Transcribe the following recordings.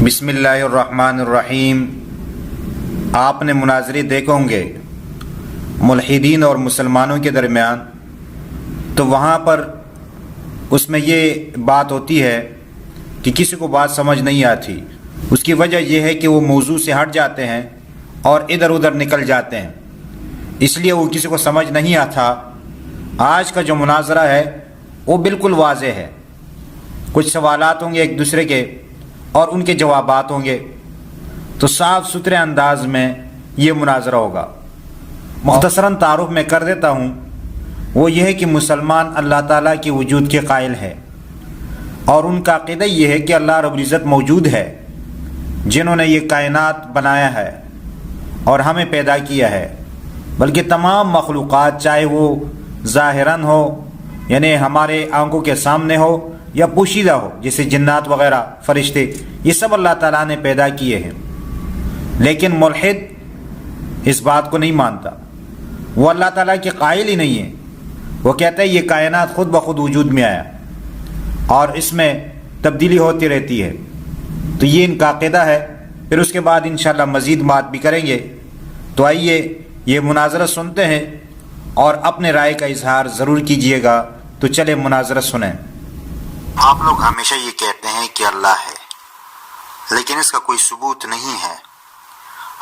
بسم اللہ الرحمن الرحیم۔ آپ نے مناظرے دیکھے ہوں گے ملحدین اور مسلمانوں کے درمیان، تو وہاں پر اس میں یہ بات ہوتی ہے کہ کسی کو بات سمجھ نہیں آتی۔ اس کی وجہ یہ ہے کہ وہ موضوع سے ہٹ جاتے ہیں اور ادھر ادھر نکل جاتے ہیں، اس لیے وہ کسی کو سمجھ نہیں آتا۔ آج کا جو مناظرہ ہے وہ بالکل واضح ہے، کچھ سوالات ہوں گے ایک دوسرے کے اور ان کے جوابات ہوں گے، تو صاف ستھرے انداز میں یہ مناظرہ ہوگا۔ مختصراً تعارف میں کر دیتا ہوں، وہ یہ ہے کہ مسلمان اللہ تعالیٰ کے وجود کے قائل ہے، اور ان کا عقیدہ یہ ہے کہ اللہ رب العزت موجود ہے، جنہوں نے یہ کائنات بنایا ہے اور ہمیں پیدا کیا ہے، بلکہ تمام مخلوقات چاہے وہ ظاہراً ہو یعنی ہمارے آنکھوں کے سامنے ہو یا پوشیدہ ہو، جیسے جنات وغیرہ، فرشتے، یہ سب اللہ تعالیٰ نے پیدا کیے ہیں۔ لیکن ملحد اس بات کو نہیں مانتا، وہ اللہ تعالیٰ کے قائل ہی نہیں ہے۔ وہ کہتا ہے یہ کائنات خود بخود وجود میں آیا اور اس میں تبدیلی ہوتی رہتی ہے، تو یہ ان کا عقیدہ ہے۔ پھر اس کے بعد انشاءاللہ مزید بات بھی کریں گے۔ تو آئیے یہ مناظرہ سنتے ہیں اور اپنے رائے کا اظہار ضرور کیجئے گا۔ تو چلے مناظرہ سنیں۔ آپ لوگ ہمیشہ یہ کہتے ہیں کہ اللہ ہے، لیکن اس کا کوئی ثبوت نہیں ہے۔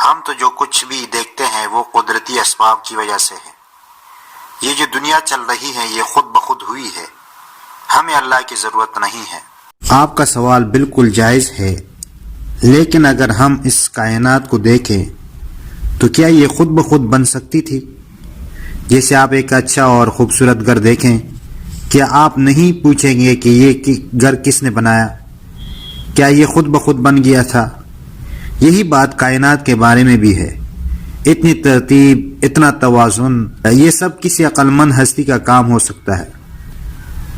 ہم تو جو کچھ بھی دیکھتے ہیں وہ قدرتی اسباب کی وجہ سے ہے۔ یہ جو دنیا چل رہی ہے یہ خود بخود ہوئی ہے، ہمیں اللہ کی ضرورت نہیں ہے۔ آپ کا سوال بالکل جائز ہے، لیکن اگر ہم اس کائنات کو دیکھیں تو کیا یہ خود بخود بن سکتی تھی؟ جیسے آپ ایک اچھا اور خوبصورت گھر دیکھیں، کیا آپ نہیں پوچھیں گے کہ یہ گھر کس نے بنایا؟ کیا یہ خود بخود بن گیا تھا؟ یہی بات کائنات کے بارے میں بھی ہے۔ اتنی ترتیب، اتنا توازن، یہ سب کسی عقل مند ہستی کا کام ہو سکتا ہے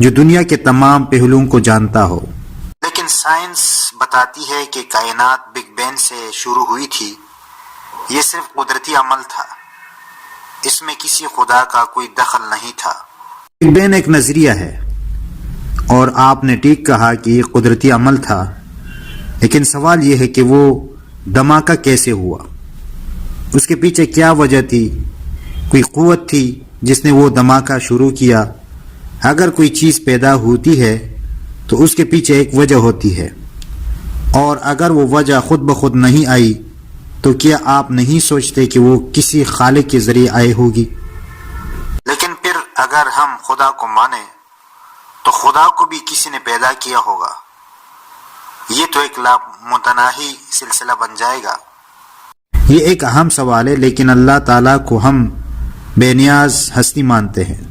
جو دنیا کے تمام پہلوؤں کو جانتا ہو۔ لیکن سائنس بتاتی ہے کہ کائنات بگ بینگ سے شروع ہوئی تھی۔ یہ صرف قدرتی عمل تھا، اس میں کسی خدا کا کوئی دخل نہیں تھا۔ بگ بینگ ایک نظریہ ہے، اور آپ نے ٹھیک کہا کہ یہ قدرتی عمل تھا، لیکن سوال یہ ہے کہ وہ دھماکہ کیسے ہوا؟ اس کے پیچھے کیا وجہ تھی؟ کوئی قوت تھی جس نے وہ دھماکہ شروع کیا؟ اگر کوئی چیز پیدا ہوتی ہے تو اس کے پیچھے ایک وجہ ہوتی ہے، اور اگر وہ وجہ خود بخود نہیں آئی تو کیا آپ نہیں سوچتے کہ وہ کسی خالق کے ذریعے آئی ہوگی؟ لیکن پھر اگر ہم خدا کو مانیں تو خدا کو بھی کسی نے پیدا کیا ہوگا۔ یہ تو ایک لامتناہی سلسلہ بن جائے گا۔ یہ ایک اہم سوال ہے، لیکن اللہ تعالیٰ کو ہم بے نیاز ہستی مانتے ہیں،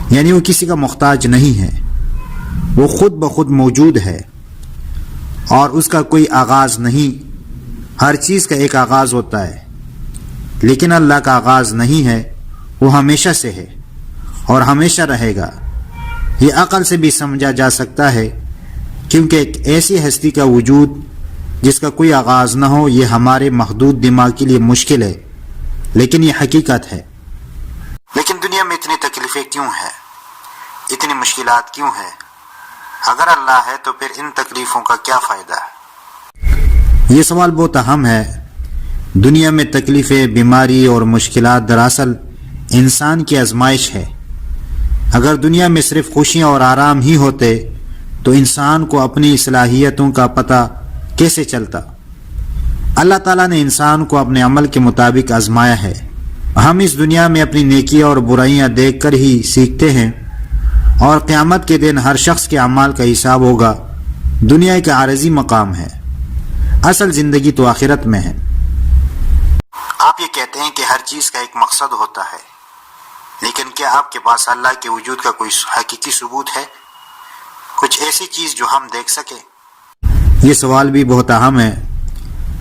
یعنی وہ کسی کا محتاج نہیں ہے، وہ خود بخود موجود ہے اور اس کا کوئی آغاز نہیں۔ ہر چیز کا ایک آغاز ہوتا ہے، لیکن اللہ کا آغاز نہیں ہے، وہ ہمیشہ سے ہے اور ہمیشہ رہے گا۔ یہ عقل سے بھی سمجھا جا سکتا ہے، کیونکہ ایک ایسی ہستی کا وجود جس کا کوئی آغاز نہ ہو، یہ ہمارے محدود دماغ کے لیے مشکل ہے، لیکن یہ حقیقت ہے۔ لیکن دنیا میں اتنی تکلیفیں کیوں ہیں؟ اتنی مشکلات کیوں ہیں؟ اگر اللہ ہے تو پھر ان تکلیفوں کا کیا فائدہ ہے؟ یہ سوال بہت اہم ہے۔ دنیا میں تکلیفیں، بیماری اور مشکلات دراصل انسان کی آزمائش ہے۔ اگر دنیا میں صرف خوشیاں اور آرام ہی ہوتے تو انسان کو اپنی صلاحیتوں کا پتہ کیسے چلتا؟ اللہ تعالیٰ نے انسان کو اپنے عمل کے مطابق آزمایا ہے۔ ہم اس دنیا میں اپنی نیکیاں اور برائیاں دیکھ کر ہی سیکھتے ہیں، اور قیامت کے دن ہر شخص کے اعمال کا حساب ہوگا۔ دنیا ایک عارضی مقام ہے، اصل زندگی تو آخرت میں ہے۔ آپ یہ کہتے ہیں کہ ہر چیز کا ایک مقصد ہوتا ہے، لیکن کیا آپ کے پاس اللہ کے وجود کا کوئی حقیقی ثبوت ہے؟ کچھ ایسی چیز جو ہم دیکھ سکیں؟ یہ سوال بھی بہت اہم ہے۔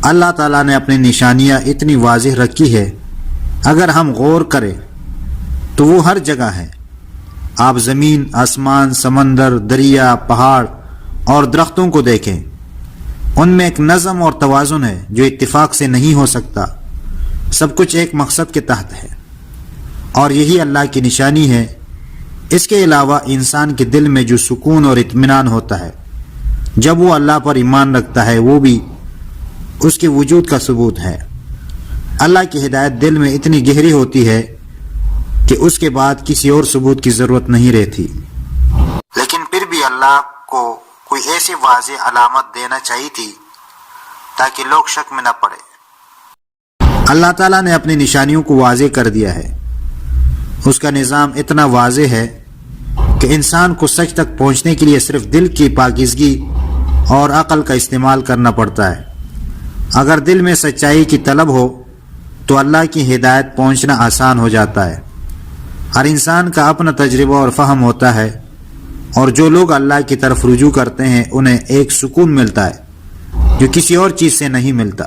اللہ تعالیٰ نے اپنی نشانیاں اتنی واضح رکھی ہے، اگر ہم غور کریں تو وہ ہر جگہ ہے۔ آپ زمین، آسمان، سمندر، دریا، پہاڑ اور درختوں کو دیکھیں، ان میں ایک نظم اور توازن ہے جو اتفاق سے نہیں ہو سکتا۔ سب کچھ ایک مقصد کے تحت ہے، اور یہی اللہ کی نشانی ہے۔ اس کے علاوہ انسان کے دل میں جو سکون اور اطمینان ہوتا ہے جب وہ اللہ پر ایمان رکھتا ہے وہ بھی اس کے وجود کا ثبوت ہے۔ اللہ کی ہدایت دل میں اتنی گہری ہوتی ہے کہ اس کے بعد کسی اور ثبوت کی ضرورت نہیں رہتی۔ لیکن پھر بھی اللہ کو کوئی ایسی واضح علامت دینا چاہیے تھی تاکہ لوگ شک میں نہ پڑے۔ اللہ تعالیٰ نے اپنی نشانیوں کو واضح کر دیا ہے۔ اس کا نظام اتنا واضح ہے کہ انسان کو سچ تک پہنچنے کے لیے صرف دل کی پاکیزگی اور عقل کا استعمال کرنا پڑتا ہے۔ اگر دل میں سچائی کی طلب ہو تو اللہ کی ہدایت پہنچنا آسان ہو جاتا ہے۔ ہر انسان کا اپنا تجربہ اور فہم ہوتا ہے، اور جو لوگ اللہ کی طرف رجوع کرتے ہیں انہیں ایک سکون ملتا ہے جو کسی اور چیز سے نہیں ملتا۔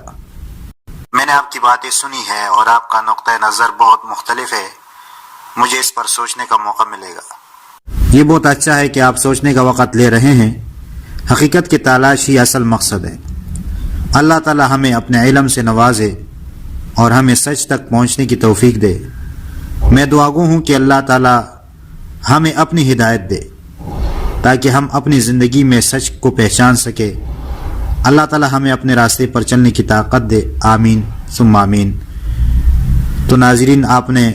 میں نے آپ کی باتیں سنی ہے اور آپ کا نقطہ نظر بہت مختلف ہے، مجھے اس پر سوچنے کا موقع ملے گا۔ یہ بہت اچھا ہے کہ آپ سوچنے کا وقت لے رہے ہیں۔ حقیقت کی تلاش ہی اصل مقصد ہے۔ اللہ تعالی ہمیں اپنے علم سے نوازے اور ہمیں سچ تک پہنچنے کی توفیق دے۔ میں دعا گو ہوں کہ اللہ تعالی ہمیں اپنی ہدایت دے تاکہ ہم اپنی زندگی میں سچ کو پہچان سکے۔ اللہ تعالی ہمیں اپنے راستے پر چلنے کی طاقت دے، آمین ثم آمین۔ تو ناظرین، آپ نے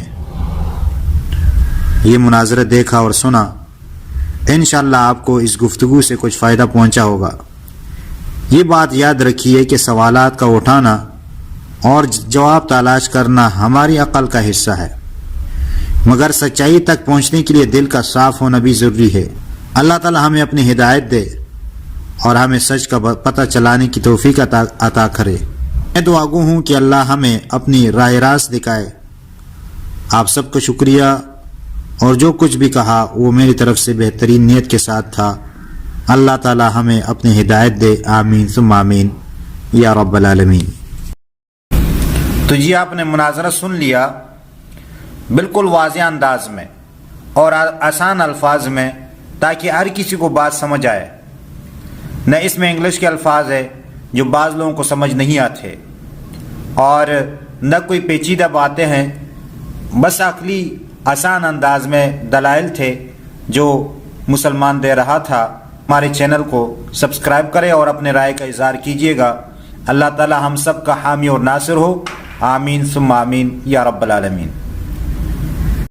یہ مناظرہ دیکھا اور سنا۔ انشاءاللہ آپ کو اس گفتگو سے کچھ فائدہ پہنچا ہوگا۔ یہ بات یاد رکھیے کہ سوالات کا اٹھانا اور جواب تلاش کرنا ہماری عقل کا حصہ ہے، مگر سچائی تک پہنچنے کے لیے دل کا صاف ہونا بھی ضروری ہے۔ اللہ تعالی ہمیں اپنی ہدایت دے اور ہمیں سچ کا پتہ چلانے کی توفیق عطا کرے۔ میں دعا گو ہوں کہ اللہ ہمیں اپنی راہ راست دکھائے۔ آپ سب کو شکریہ، اور جو کچھ بھی کہا وہ میری طرف سے بہترین نیت کے ساتھ تھا۔ اللہ تعالی ہمیں اپنی ہدایت دے، آمین ثم آمین یا رب العالمین۔ تو جی آپ نے مناظرہ سن لیا، بالکل واضح انداز میں اور آسان الفاظ میں، تاکہ ہر کسی کو بات سمجھ آئے۔ نہ اس میں انگلش کے الفاظ ہے جو بعض لوگوں کو سمجھ نہیں آتے، اور نہ کوئی پیچیدہ باتیں ہیں، بس عقلی آسان انداز میں دلائل تھے جو مسلمان دے رہا تھا۔ ہمارے چینل کو سبسکرائب کرے اور اپنے رائے کا اظہار کیجیے گا۔ اللہ تعالی ہم سب کا حامی اور ناصر ہو، آمین ثم آمین یا رب العالمین۔